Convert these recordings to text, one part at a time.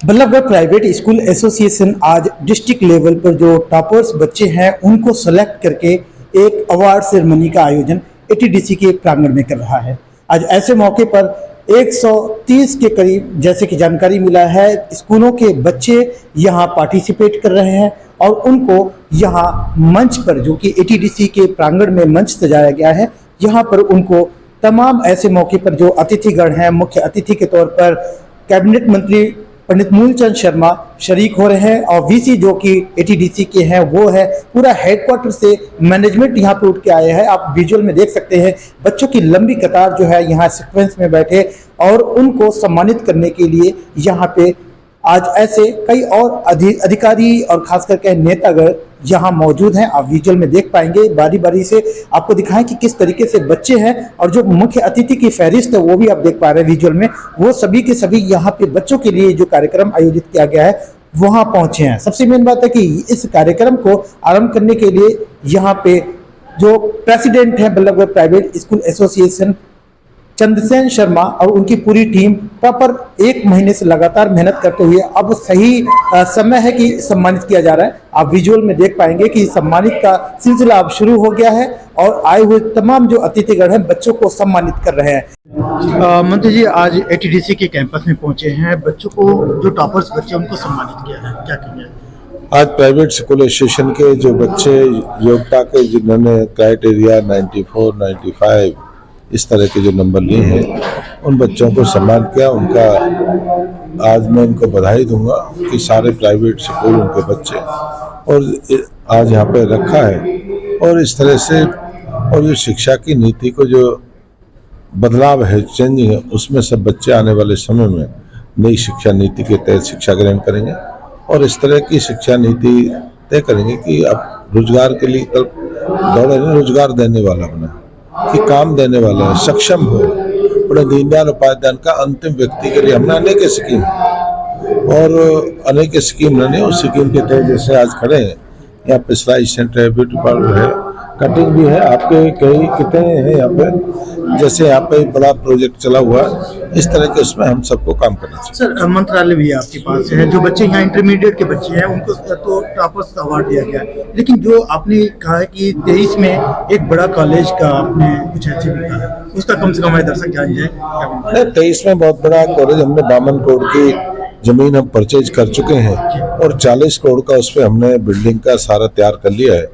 Ballabhgarh private school association आज district level पर जो टॉपर्स बच्चे हैं उनको सेलेक्ट करके एक अवार्ड सेरेमनी का आयोजन एटीडीसी के प्रांगण में कर रहा है। आज ऐसे मौके पर 130 के करीब जैसे कि जानकारी मिला है स्कूलों के बच्चे यहां पार्टिसिपेट कर रहे हैं और उनको यहां मंच पर जो कि एटीडीसी के प्रांगण में मंच सजाया गया है, यहां पर उनको तमाम ऐसे मौके पर जो अतिथिगण हैं, मुख्य अतिथि के तौर पर कैबिनेट मंत्री पंडित मूलचंद शर्मा शरीक हो रहे हैं और वीसी जो कि एटीडीसी के हैं वो है पूरा हेडक्वार्टर से मैनेजमेंट यहाँ पे उठ के आए हैं। आप विजुअल में देख सकते हैं बच्चों की लंबी कतार जो है यहाँ सीक्वेंस में बैठे और उनको सम्मानित करने के लिए यहाँ पे आज ऐसे कई और अधिकारी और खास करके नेतागण यहाँ मौजूद हैं। आप विजुअल में देख पाएंगे, बारी बारी से आपको दिखाएं कि किस तरीके से बच्चे हैं और जो मुख्य अतिथि की फहरिस्त है वो भी आप देख पा रहे हैं विजुअल में। वो सभी के सभी यहाँ पे बच्चों के लिए जो कार्यक्रम आयोजित किया गया है वहाँ पहुंचे हैं। सबसे मेन बात है कि इस कार्यक्रम को आरंभ करने के लिए यहाँ पे जो प्रेसिडेंट है Ballabhgarh private school association Chandrasen Sharma और उनकी पूरी टीम प्रॉपर 1 महीने से लगातार मेहनत करते हुए अब सही समय है कि सम्मानित किया जा रहा है। आप विजुअल में देख पाएंगे कि सम्मानित का सिलसिला अब शुरू हो गया है और आए हुए तमाम जो अतिथिगण हैं बच्चों को सम्मानित कर रहे हैं। मंत्री जी आज एटीडीसी के कैंपस में पहुंचे हैं, बच्चों को जो टॉपर्स बच्चे उनको सम्मानित किया है, क्या कहेंगे? आज प्राइवेट स्कूल एसोसिएशन के जो बच्चे योग्यता के जिन्होंने क्राइटेरिया 94, 95 इस तरह के जो नंबर लिए हैं उन बच्चों को सम्मान किया। उनका आज मैं उनको बधाई दूंगा कि सारे प्राइवेट स्कूल उनके बच्चे और आज यहाँ पे रखा है और इस तरह से और जो शिक्षा की नीति को जो बदलाव है, चेंजिंग है, उसमें सब बच्चे आने वाले समय में नई शिक्षा नीति के तहत शिक्षा ग्रहण करेंगे और इस तरह की शिक्षा नीति तय करेंगे कि अब रोजगार के लिए दौड़े, रोजगार देने वाला बना कि काम देने वाला है, सक्षम हो। बड़े दीनदयाल उपाध्याय का अंतिम व्यक्ति के लिए हमने अनेक स्कीम और अनेक स्कीम ने उस स्कीम के तहत जैसे आज खड़े हैं यहाँ पे सिलाई सेंटर है, ब्यूटी पार्लर है, कटिंग भी है, आपके कई कितने हैं यहाँ पे, जैसे यहाँ पे बड़ा प्रोजेक्ट चला हुआ है, इस तरह के उसमें हम सबको काम करना चाहिए। सर मंत्रालय भी आपके पास है, जो बच्चे यहाँ इंटरमीडिएट के बच्चे हैं उनको तो टॉपर्स अवार्ड दिया गया है, लेकिन जो आपने कहा है कि 23 में एक बड़ा कॉलेज का आपने कुछ ऐसे भी कहा है, उसका कम से कम हमारे दर्शक जान जाए। 23 में बहुत बड़ा कॉलेज हमने 52 करोड़ की जमीन हम परचेज कर चुके हैं और 40 करोड़ का उस पर हमने बिल्डिंग का सारा तैयार कर लिया है।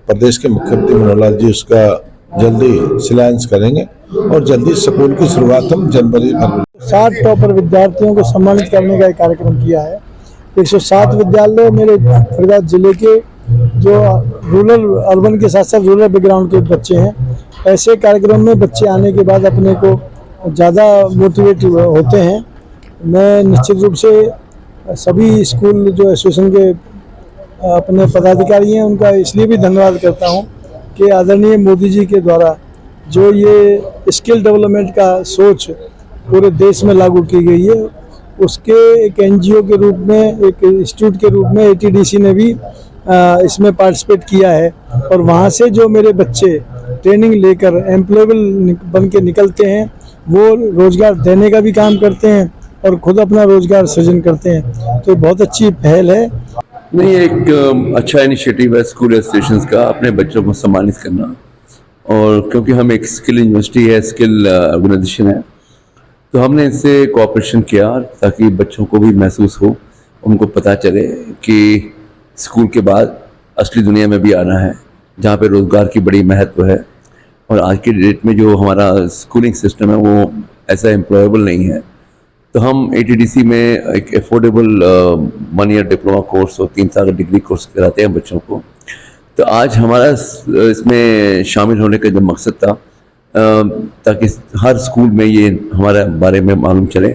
प्रदेश के मुख्यमंत्री मनोहर लाल जी उसका जल्दी शिलान्यास करेंगे और जल्दी स्कूल की शुरुआत हम जनवरी में 60 टॉपर विद्यार्थियों को सम्मानित करने का एक कार्यक्रम किया है। 107 विद्यालय मेरे फरीदाबाद जिले के जो रूरल अर्बन के साथ साथ रूरल बैकग्राउंड के बच्चे हैं, ऐसे कार्यक्रम में बच्चे आने के बाद अपने को ज़्यादा मोटिवेट होते हैं। मैं निश्चित रूप से सभी स्कूल जो एसोसिएशन के अपने पदाधिकारी हैं उनका इसलिए भी धन्यवाद करता हूं कि आदरणीय मोदी जी के द्वारा जो ये स्किल डेवलपमेंट का सोच पूरे देश में लागू की गई है, उसके एक एनजीओ के रूप में, एक इंस्टीट्यूट के रूप में एटीडीसी ने भी इसमें पार्टिसिपेट किया है और वहाँ से जो मेरे बच्चे ट्रेनिंग लेकर एम्प्लॉयबल बन के निकलते हैं वो रोज़गार देने का भी काम करते हैं और खुद अपना रोज़गार सृजन करते हैं। तो बहुत अच्छी पहल है। नहीं, एक अच्छा इनिशिएटिव है स्कूल एसोसिएशंस का अपने बच्चों को सम्मानित करना, और क्योंकि हम एक स्किल यूनिवर्सिटी है, स्किल ऑर्गेनाइजेशन है, तो हमने इससे कोऑपरेशन किया ताकि बच्चों को भी महसूस हो, उनको पता चले कि स्कूल के बाद असली दुनिया में भी आना है जहाँ पे रोज़गार की बड़ी महत्व है। और आज की डेट में जो हमारा स्कूलिंग सिस्टम है वो ऐसा एम्प्लॉयबल नहीं है, तो हम एटीडीसी में एक एफोर्डेबल 1 ईयर डिप्लोमा कोर्स और 3 साल का डिग्री कोर्स कराते हैं बच्चों को। तो आज हमारा इसमें शामिल होने का जो मकसद था ताकि हर स्कूल में ये हमारे बारे में मालूम चले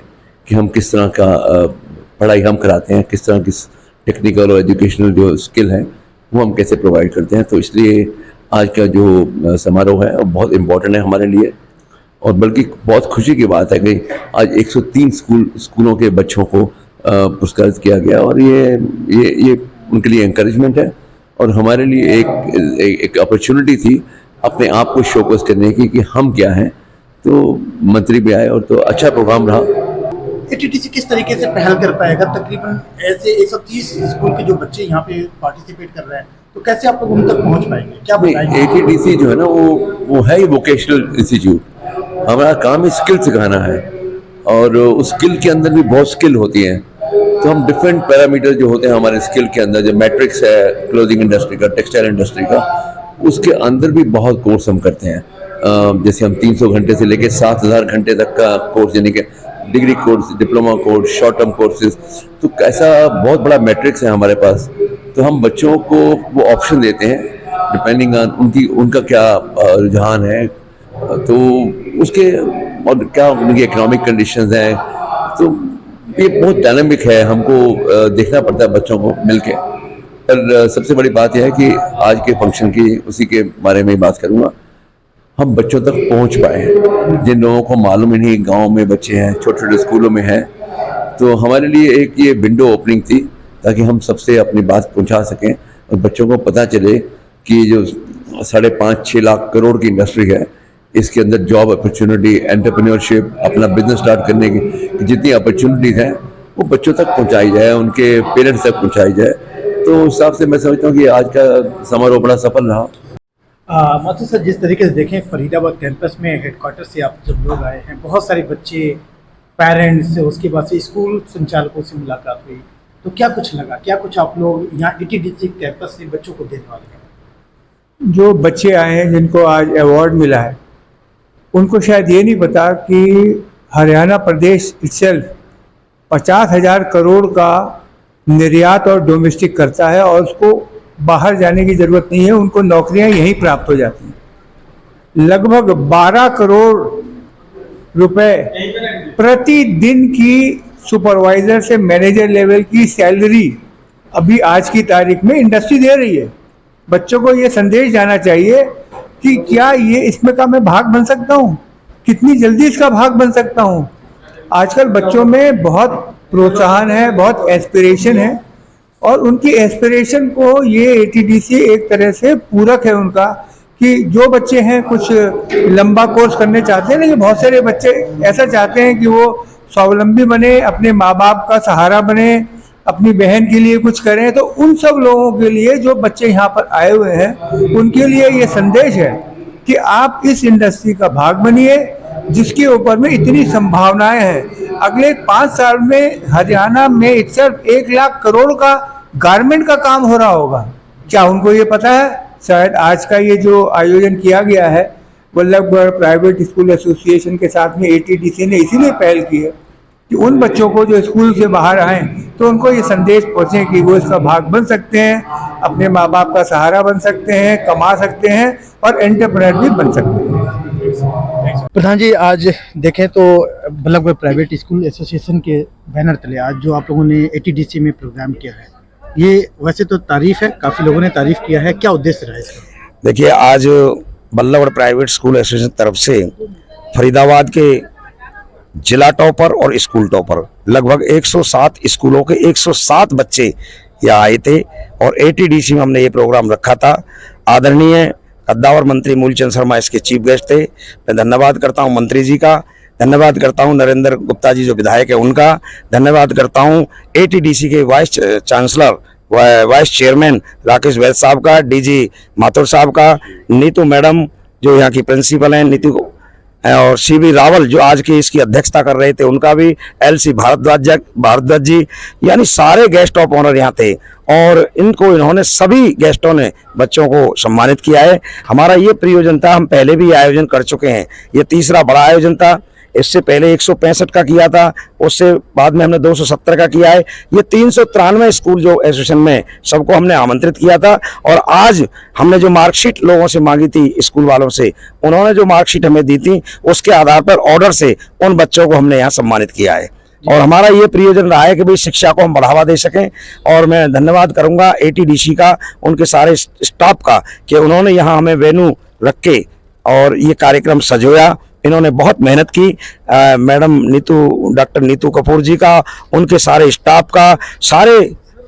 कि हम किस तरह का पढ़ाई हम कराते हैं, किस तरह की टेक्निकल और एजुकेशनल जो स्किल है वो हम कैसे प्रोवाइड करते हैं। तो इसलिए आज का जो समारोह है वो बहुत इम्पोर्टेंट है हमारे लिए, और बल्कि बहुत खुशी की बात है कि आज 103 स्कूलों के बच्चों को पुरस्कृत किया गया, और ये उनके लिए एनकरेजमेंट है और हमारे लिए एक अपॉर्चुनिटी थी अपने आप को शोकेस करने की कि हम क्या हैं। तो मंत्री भी आए और तो अच्छा प्रोग्राम रहा। एटीडीसी किस तरीके से पहल कर पाएगा? तकरीबन ऐसे 130 स्कूल के जो बच्चे यहाँ पे पार्टिसिपेट कर रहे हैं, तो कैसे आप लोग उन तक पहुँच पाएंगे? क्या बताएंगे? एटीडीसी जो है ना वो है ही वोकेशनल इंस्टीट्यूट। हमारा काम स्किल सिखाना है और उस स्किल के अंदर भी बहुत स्किल होती हैं। तो हम डिफरेंट पैरामीटर जो होते हैं हमारे स्किल के अंदर, जो मैट्रिक्स है क्लोथिंग इंडस्ट्री का, टेक्सटाइल इंडस्ट्री का, उसके अंदर भी बहुत कोर्स हम करते हैं। जैसे हम 300 घंटे से लेकर 7000 घंटे तक का कोर्स, यानी कि degree course, diploma course, short term courses, तो ऐसा बहुत बड़ा मैट्रिक्स है हमारे पास। तो हम बच्चों को वो ऑप्शन देते हैं डिपेंडिंग ऑन उनका क्या रुझान है, तो उसके और क्या उनकी इकोनॉमिक कंडीशंस हैं। तो ये बहुत डायनामिक है, हमको देखना पड़ता है बच्चों को मिलके। पर सबसे बड़ी बात यह है कि आज के फंक्शन की उसी के बारे में बात करूँगा, हम बच्चों तक पहुंच पाए। जिन लोगों को मालूम ही नहीं गांव में बच्चे हैं, छोटे छोटे स्कूलों में हैं, तो हमारे लिए एक ये विंडो ओपनिंग थी ताकि हम सबसे अपनी बात पहुंचा सकें और बच्चों को पता चले कि जो 5.5-6 लाख करोड़ की इंडस्ट्री है, इसके अंदर जॉब अपॉर्चुनिटी, एंटरप्रेन्योरशिप, अपना बिजनेस स्टार्ट करने की जितनी अपॉर्चुनिटीज़ हैं वो बच्चों तक पहुँचाई जाए, उनके पेरेंट्स तक पहुँचाई जाए। तो उस हिसाब से मैं समझता हूँ कि आज का समारोह बड़ा सफल रहा। माथुर सर, जिस तरीके से देखें फरीदाबाद कैंपस में हेडक्वार्टर से आप जब लोग आए हैं, बहुत सारे बच्चे, पेरेंट्स, उसके बाद से स्कूल संचालकों से मुलाकात हुई, तो क्या कुछ लगा? क्या कुछ आप लोग यहाँ एटीडीसी कैंपस से बच्चों को देने वाले हैं? जो बच्चे आए हैं जिनको आज अवार्ड मिला है, उनको शायद ये नहीं पता कि हरियाणा प्रदेश इटसेल्फ 50,000 करोड़ का निर्यात और डोमेस्टिक करता है और उसको बाहर जाने की ज़रूरत नहीं है, उनको नौकरियां यहीं प्राप्त हो जाती हैं। लगभग 12 करोड़ रुपए प्रतिदिन की सुपरवाइजर से मैनेजर लेवल की सैलरी अभी आज की तारीख में इंडस्ट्री दे रही है। बच्चों को ये संदेश जाना चाहिए कि क्या ये इसमें का मैं भाग बन सकता हूँ, कितनी जल्दी इसका भाग बन सकता हूँ। आजकल बच्चों में बहुत प्रोत्साहन है, बहुत एस्पिरेशन है और उनकी एस्पिरेशन को ये एटीडीसी एक तरह से पूरक है उनका, कि जो बच्चे हैं कुछ लंबा कोर्स करने चाहते हैं, लेकिन बहुत सारे बच्चे ऐसा चाहते हैं कि वो स्वावलंबी बने, अपने माँ बाप का सहारा बने, अपनी बहन के लिए कुछ करें। तो उन सब लोगों के लिए जो बच्चे यहाँ पर आए हुए हैं, उनके लिए ये संदेश है कि आप इस इंडस्ट्री का भाग बनिए जिसके ऊपर में इतनी संभावनाएं हैं। अगले 5 साल में हरियाणा में इटसेल्फ 1 लाख करोड़ का गारमेंट का काम हो रहा होगा। क्या उनको ये पता है? शायद आज का ये जो आयोजन किया गया है वल्लभगढ़ प्राइवेट स्कूल एसोसिएशन के साथ में एटीडीसी ने इसीलिए पहल की है कि उन बच्चों को जो स्कूल से बाहर आए तो उनको ये संदेश पहुँचे कि वो इसका भाग बन सकते हैं, अपने माँ बाप का सहारा बन सकते हैं, कमा सकते हैं और एंटरप्रेन्योर भी बन सकते हैं। प्रधान जी, आज देखें तो वल्लभगढ़ प्राइवेट स्कूल एसोसिएशन के बैनर तले आज जो आप लोगों ने एटीडीसी में प्रोग्राम किया है, ये वैसे तो तारीफ है, काफ़ी लोगों ने तारीफ किया है, क्या उद्देश्य रहा इसका? देखिए, आज वल्लभगढ़ प्राइवेट स्कूल एसोसिएशन तरफ से फरीदाबाद के जिला टॉपर और स्कूल टॉपर लगभग 107 स्कूलों के 107 बच्चे यहाँ आए थे और एटीडीसी में हमने ये प्रोग्राम रखा था। आदरणीय कद्दावर मंत्री मूलचंद शर्मा इसके चीफ गेस्ट थे। मैं धन्यवाद करता हूँ मंत्री जी का, धन्यवाद करता हूँ नरेंद्र गुप्ता जी जो विधायक है उनका, धन्यवाद करता हूँ एटीडीसी के vice chancellor vice chairman Rakesh वैद्य साहब का, डीजी माथुर साहब का, नीतू मैडम जो यहाँ की प्रिंसिपल हैं, नीतू और सीवी रावल जो आज की इसकी अध्यक्षता कर रहे थे उनका भी, एलसी भारद्वाज जी, यानी सारे गेस्ट ऑफ ऑनर यहाँ थे और इन्होंने सभी गेस्टों ने बच्चों को सम्मानित किया है। हमारा ये प्रयोजन था, हम पहले भी आयोजन कर चुके हैं, ये तीसरा बड़ा आयोजन था। इससे पहले 165 का किया था, उससे बाद में हमने 270 का किया है। ये 393 स्कूल जो एसोसिएशन में सबको हमने आमंत्रित किया था और आज हमने जो मार्कशीट लोगों से मांगी थी स्कूल वालों से, उन्होंने जो मार्कशीट हमें दी थी उसके आधार पर ऑर्डर से उन बच्चों को हमने यहाँ सम्मानित किया है और हमारा ये प्रयोजन रहा है कि भाई शिक्षा को हम बढ़ावा दे सकें। और मैं धन्यवाद करूँगा एटीडीसी का, उनके सारे स्टाफ का कि उन्होंने यहाँ हमें वेन्यू रख के और ये कार्यक्रम सजोया। इन्होंने बहुत मेहनत की, मैडम डॉक्टर नीतू कपूर जी का, उनके सारे स्टाफ का, सारे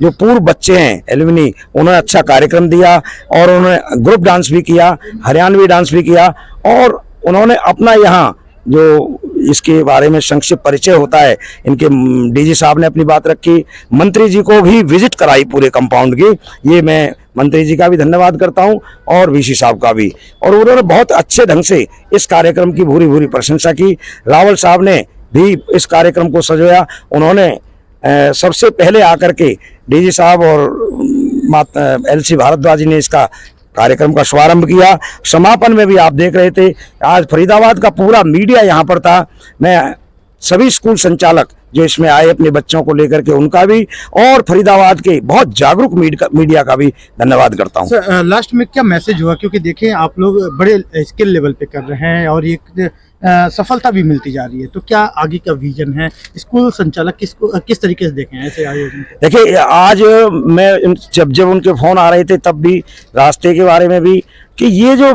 जो पूर्व बच्चे हैं एलुमनी, उन्होंने अच्छा कार्यक्रम दिया और उन्होंने ग्रुप डांस भी किया, हरियाणवी डांस भी किया और उन्होंने अपना यहाँ जो इसके बारे में संक्षिप्त परिचय होता है, इनके डीजी साहब ने अपनी बात रखी, मंत्री जी को भी विजिट कराई पूरे कंपाउंड की, ये मैं मंत्री जी का भी धन्यवाद करता हूं और वीसी साहब का भी, और उन्होंने बहुत अच्छे ढंग से इस कार्यक्रम की भूरी भूरी प्रशंसा की। रावल साहब ने भी इस कार्यक्रम को सजोया, उन्होंने सबसे पहले आकर के डीजी साहब और एलसी भारद्वाज जी ने इसका कार्यक्रम का शुभारंभ किया। समापन में भी आप देख रहे थे, आज फरीदाबाद का पूरा मीडिया यहाँ पर था। मैं सभी स्कूल संचालक जो इसमें आए अपने बच्चों को लेकर के, उनका भी और फरीदाबाद के बहुत जागरूक मीडिया का भी धन्यवाद करता हूँ। सर, लास्ट में क्या मैसेज हुआ, क्योंकि देखें आप लोग बड़े स्किल लेवल पे कर रहे हैं और एक सफलता भी मिलती जा रही है, तो क्या आगे का विजन है, स्कूल संचालक किस तरीके से देखें ऐसे आयोजन को? देखिए, आज मैं जब उनके फोन आ रहे थे तब भी रास्ते के बारे में भी कि ये जो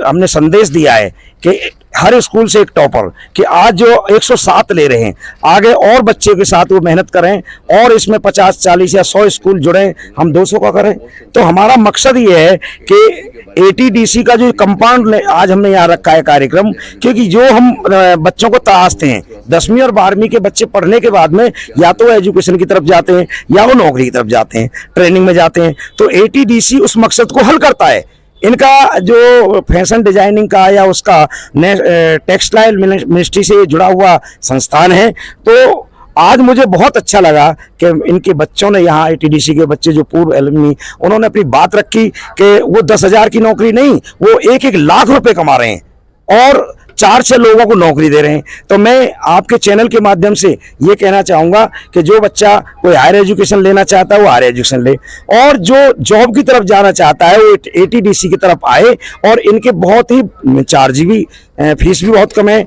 हमने संदेश दिया है कि हर स्कूल से एक टॉपर, कि आज जो 107 ले रहे हैं, आगे और बच्चे के साथ वो मेहनत करें और इसमें 50, 40 या 100 स्कूल जुड़ें, हम 200 का करें। तो हमारा मकसद ये है कि एटीडीसी का जो कंपाउंड आज हमने यहाँ रखा है कार्यक्रम, क्योंकि जो हम बच्चों को तराशते हैं 10वीं और 12वीं के बच्चे पढ़ने के बाद में या तो एजुकेशन की तरफ जाते हैं या वो नौकरी की तरफ जाते हैं, ट्रेनिंग में जाते हैं, तो एटीडीसी उस मकसद को हल करता है। इनका जो फैशन डिजाइनिंग का या उसका टेक्सटाइल मिनिस्ट्री से जुड़ा हुआ संस्थान है, तो आज मुझे बहुत अच्छा लगा कि इनके बच्चों ने यहाँ एटीडीसी के बच्चे जो पूर्व एलुमनी, उन्होंने अपनी बात रखी कि वो 10,000 की नौकरी नहीं, वो 1-1 लाख रुपए कमा रहे हैं और 4-6 लोगों को नौकरी दे रहे हैं। तो मैं आपके चैनल के माध्यम से ये कहना चाहूँगा कि जो बच्चा कोई हायर एजुकेशन लेना चाहता है वो हायर एजुकेशन ले, और जो जॉब की तरफ जाना चाहता है वो एटीडीसी की तरफ आए। और इनके बहुत ही चार्ज भी, फीस भी बहुत कम है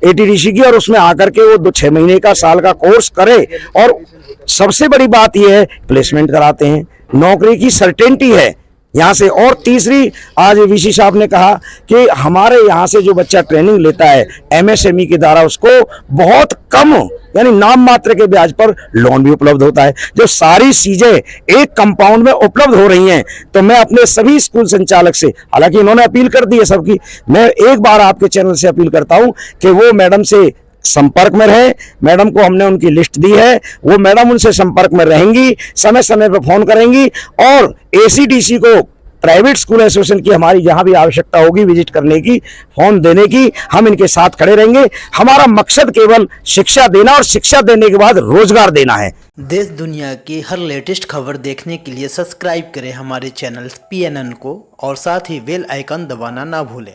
एटीडीसी की, और उसमें आकर के वो 6 महीने का, साल का कोर्स करे। और सबसे बड़ी बात यह है प्लेसमेंट कराते हैं, नौकरी की सर्टेनिटी है यहाँ से। और तीसरी, आज वीसी साहब ने कहा कि हमारे यहाँ से जो बच्चा ट्रेनिंग लेता है एमएसएमई के द्वारा, उसको बहुत कम यानी नाम मात्र के ब्याज पर लोन भी उपलब्ध होता है। जो सारी चीजें एक कंपाउंड में उपलब्ध हो रही हैं, तो मैं अपने सभी स्कूल संचालक से, हालांकि इन्होंने अपील कर दी है सबकी, मैं एक बार आपके चैनल से अपील करता हूं कि वो मैडम से संपर्क में रहे। मैडम को हमने उनकी लिस्ट दी है, वो मैडम उनसे संपर्क में रहेंगी, समय समय पर फोन करेंगी, और एसीडीसी को, प्राइवेट स्कूल एसोसिएशन की हमारी जहां भी आवश्यकता होगी विजिट करने की, फोन देने की, हम इनके साथ खड़े रहेंगे। हमारा मकसद केवल शिक्षा देना और शिक्षा देने के बाद रोजगार देना है। देश दुनिया की हर लेटेस्ट खबर देखने के लिए सब्सक्राइब करें हमारे चैनल PNN को, और साथ ही बेल आइकन दबाना ना भूलें।